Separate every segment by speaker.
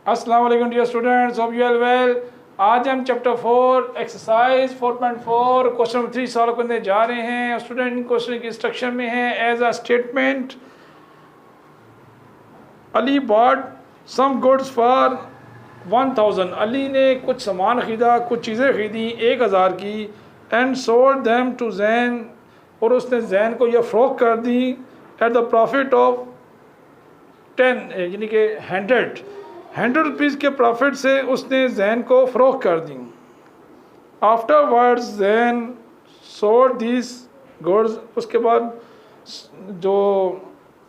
Speaker 1: अस्सलाम वालेकुम dear students, hope you are well. आज हम चैप्टर 4 एक्सरसाइज 4.4 क्वेश्चन 3 सॉल्व करने जा रहे हैं। स्टूडेंट क्वेश्चन की स्ट्रक्चर में है as a statement, Ali bought some goods for 1000। Ali ने कुछ सामान ख़रीदा, कुछ चीज़ें ख़रीदी 1000 की। And sold them to Jain, और उसने जैन को यह फ़रोख्त कर दी एट द प्रॉफिट ऑफ 10 यानी कि 100 रुपीज़ के प्रॉफिट से उसने जैन को फ़रोख्त कर दी। Afterwards Jain sold this goods, उसके बाद जो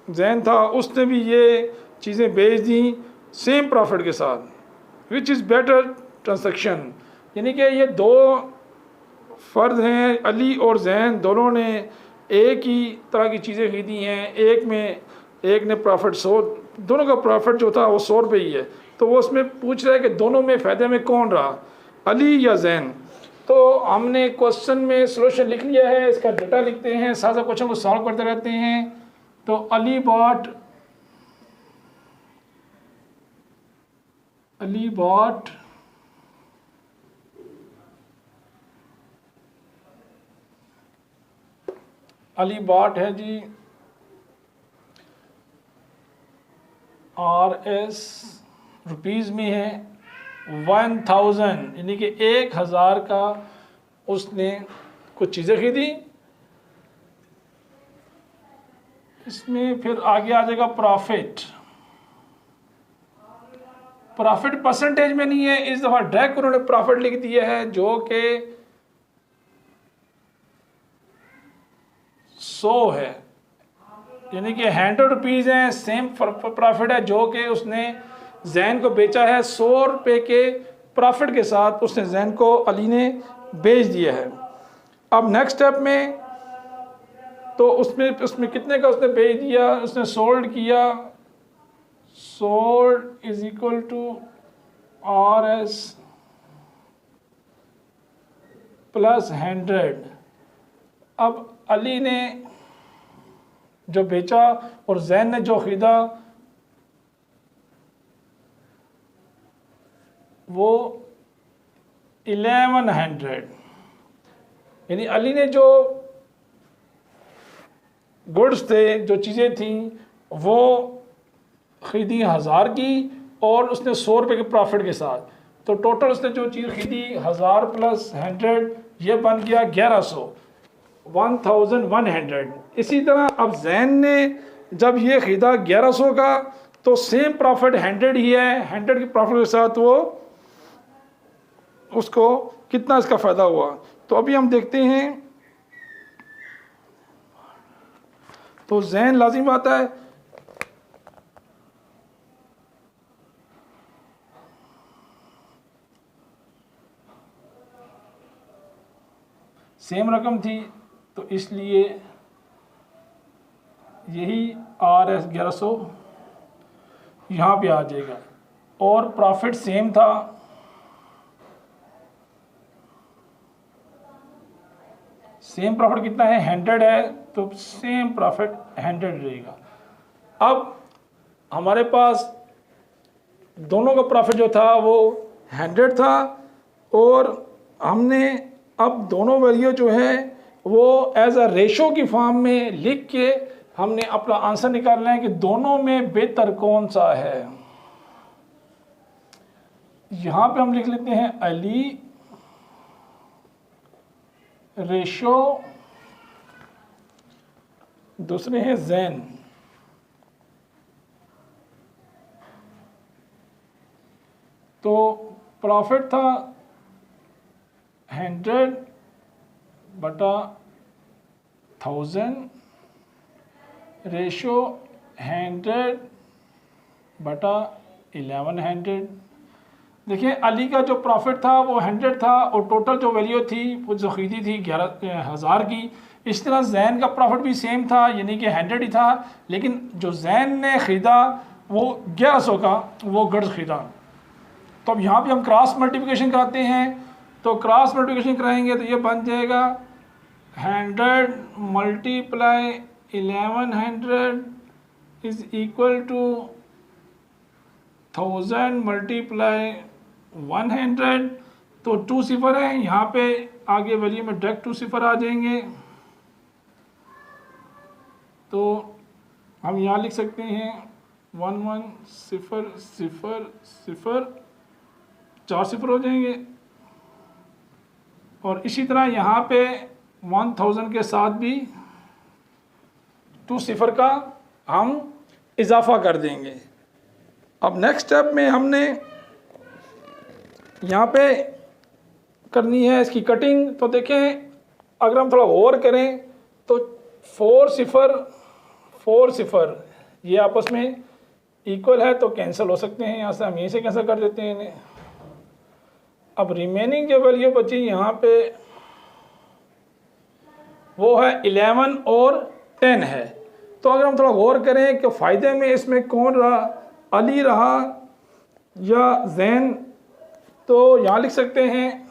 Speaker 1: जैन था उसने भी ये चीज़ें बेच दी सेम प्रॉफिट के साथ। विच इज़ बेटर ट्रांसैक्शन, यानी कि ये दो फ़र्द हैं, अली और जैन दोनों ने एक ही तरह की चीज़ें ख़रीदी हैं। एक ने प्रॉफिट 100, दोनों का प्रॉफिट जो था वो 100 रुपये ही है। तो वो उसमें पूछ रहा है कि दोनों में फ़ायदे में कौन रहा, अली या जैन। तो हमने क्वेश्चन में सॉल्यूशन लिख लिया है, इसका डेटा लिखते हैं, साथ साथ क्वेश्चन को सॉल्व करते रहते हैं। तो अली बॉट है जी RS रुपीज़ में है 1000, यानी कि 1000 का उसने कुछ चीज़ें खरीदी। इसमें फिर आगे आ जाएगा प्रॉफिट परसेंटेज में नहीं है, इस दफ़ा डायरेक्ट उन्होंने प्रॉफिट लिख दिया है जो कि 100 है, यानी कि 100 रुपीज़ हैं। सेम प्रॉफिट है जो कि उसने जैन को बेचा है 100 रुपये के प्रॉफिट के साथ उसने जैन को अली ने बेच दिया है। अब नेक्स्ट स्टेप में तो उसमें कितने का उसने बेच दिया, उसने सोल्ड किया, sold is equal to RS plus 100। अब अली ने जो बेचा और जैन ने जो ख़रीदा वो 1100, यानी अली ने जो गुड्स थे, जो चीज़ें थी वो ख़रीदी 1000 की और उसने 100 रुपये के प्रॉफिट के साथ। तो टोटल उसने जो चीज़ ख़रीदी 1000 प्लस 100, ये बन गया 1100, 1100। इसी तरह अब जैन ने जब ये ख़रीदा 1100 का तो सेम प्रॉफिट 100 ही है। 100 के प्रॉफिट के साथ वो उसको कितना इसका फ़ायदा हुआ। तो अभी हम देखते हैं। तो जैन लाजिम आता है सेम रकम थी तो इसलिए यही RS 1100 यहाँ पे आ जाएगा, और प्रॉफिट सेम था सेम प्रॉफिट कितना है 100 है, तो सेम प्रॉफिट 100 रहेगा। अब हमारे पास दोनों का प्रॉफिट जो था वो 100 था, और हमने अब दोनों वैल्यू जो है वो एज अ रेशो की फॉर्म में लिख के हमने अपना आंसर निकालना है कि दोनों में बेहतर कौन सा है। यहाँ पे हम लिख लेते हैं अली रेशो, दूसरे हैं जैन। तो प्रॉफिट था 100 बटा 1000, रेशो 100 बटा 1100। देखिए अली का जो प्रॉफिट था वो 100 था, और टोटल जो वैल्यू थी वो जो ख़रीदी थी 11,000 की। इस तरह जैन का प्रॉफिट भी सेम था, यानी कि 100 ही था, लेकिन जो जैन ने ख़रीदा वो 1100 का वो गुड्स ख़रीदा। तो अब यहाँ पे हम क्रॉस मल्टीप्लिकेशन कराते हैं। तो क्रॉस मल्टीप्लिकेशन कराएंगे तो ये बन जाएगा 100 multiply 1100 is equal to 1000 multiply 100, तो 2 सिफर है यहाँ पे, आगे वैल्यू में डायरेक्ट 2 सिफर आ जाएंगे। तो हम यहाँ लिख सकते हैं 1 1 0 0 0, 4 सिफर हो जाएंगे। और इसी तरह यहाँ पे 1000 के साथ भी 2 सिफर का हम इजाफा कर देंगे। अब नेक्स्ट स्टेप में हमने यहाँ पे करनी है इसकी कटिंग। तो देखें, अगर हम थोड़ा गौर करें तो 4 सिफर ये आपस में इक्वल है, तो कैंसिल हो सकते हैं। यहाँ से हम यहीं से कैंसिल कर देते हैं इन्हें। अब रिमेनिंग जो वैल्यू बची यहाँ पे वो है 11 और 10 है। तो अगर हम थोड़ा गौर करें कि फ़ायदे में इसमें कौन रहा, अली रहा या जैन, तो यहाँ लिख सकते हैं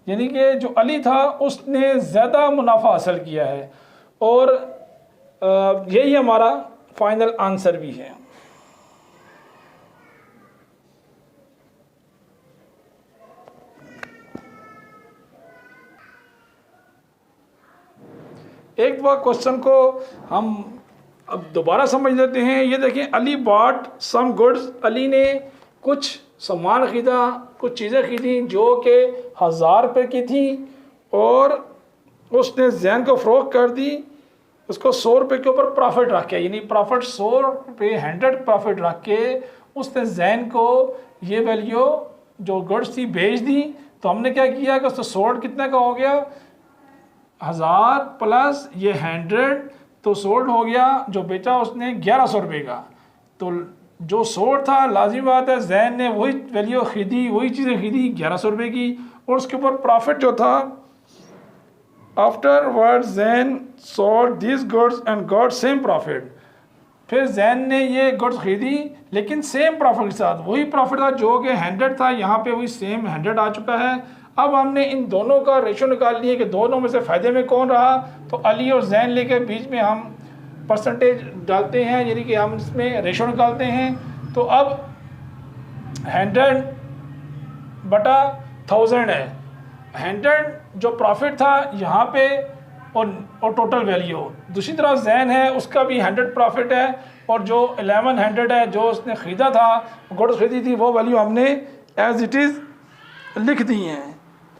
Speaker 1: यानी कि जो अली था उसने ज़्यादा मुनाफा हासिल किया है, और यही हमारा फाइनल आंसर भी है। एक बार क्वेश्चन को हम अब दोबारा समझ लेते हैं। ये देखें, Ali bought some goods, Ali ने कुछ सामान ख़रीदा, कुछ चीज़ें ख़रीदी जो कि 1000 रुपये की थी, और उसने जैन को फ़रोख्त कर दी उसको 100 रुपये के ऊपर प्रॉफिट रख के, यानी प्रॉफिट 100 रुपये 100 प्रॉफिट रख के उसने जैन को ये वैल्यू जो गुड्स थी भेज दी। तो हमने क्या किया कि उसको सोल्ड कितने का हो गया, 1000 प्लस ये 100, तो सोल्ड हो गया जो बेचा उसने 1100 रुपये का। तो जो सोल्ड था, लाजिम बात है जैन ने वही वैल्यू ख़रीदी, वही चीज़ें ख़रीदी 1100 रुपये की, और उसके ऊपर प्रॉफिट जो था, after word Jain sold this goods and got same profit. फिर जैन ने ये गुड्स ख़रीदी लेकिन सेम प्रॉफिट के साथ, वही प्रॉफिट था जो कि 100 था, यहाँ पे वही सेम 100 आ चुका है। अब हमने इन दोनों का रेशो निकाल लिया कि दोनों में से फ़ायदे में कौन रहा। तो अली और जैन लेके बीच में हम परसेंटेज डालते हैं, यानी कि हम इसमें रेशो निकालते हैं। तो अब 100 बटा 1000 है, 100 जो प्रॉफिट था यहाँ पे, और टोटल वैल्यू। दूसरी तरफ जैन है, उसका भी 100 प्रॉफिट है, और जो 1100 है जो उसने ख़रीदा था, गुड्स ख़रीदी थी, वो वैल्यू हमने एज इट इज़ लिख दी हैं।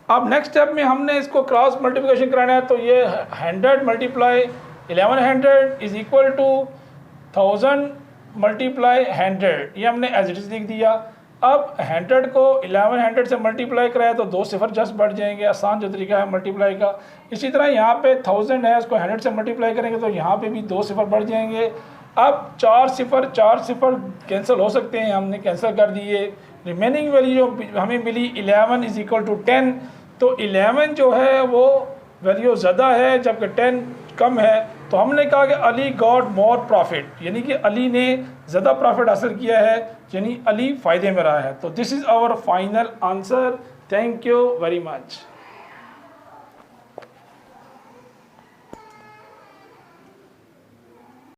Speaker 1: अब नेक्स्ट स्टेप में हमने इसको क्रॉस मल्टीप्लिकेशन कराना है। तो ये 100 multiply 1100 is equal to 1000 multiply 100, ये हमने एज इट इज़ लिख दिया। अब 100 को 1100 से मल्टीप्लाई कराया तो 2 सिफर जस्ट बढ़ जाएंगे, आसान जो तरीका है मल्टीप्लाई का। इसी तरह यहाँ पे 1000 है, उसको 100 से मल्टीप्लाई करेंगे तो यहाँ पे भी 2 सिफर बढ़ जाएंगे। अब 4 सिफर कैंसिल हो सकते हैं, हमने कैंसिल कर दिए। रिमेनिंग वैल्यू जो हमें मिली 11 इज़ इक्वल टू 10, तो 11 जो है वो वैल्यू ज़्यादा है जबकि 10 कम है। तो हमने कहा कि अली गॉट मोर प्रॉफिट, यानी कि अली ने ज़्यादा प्रॉफिट हासिल किया है, यानी अली फ़ायदे में रहा है। तो this is our final answer. Thank you very much.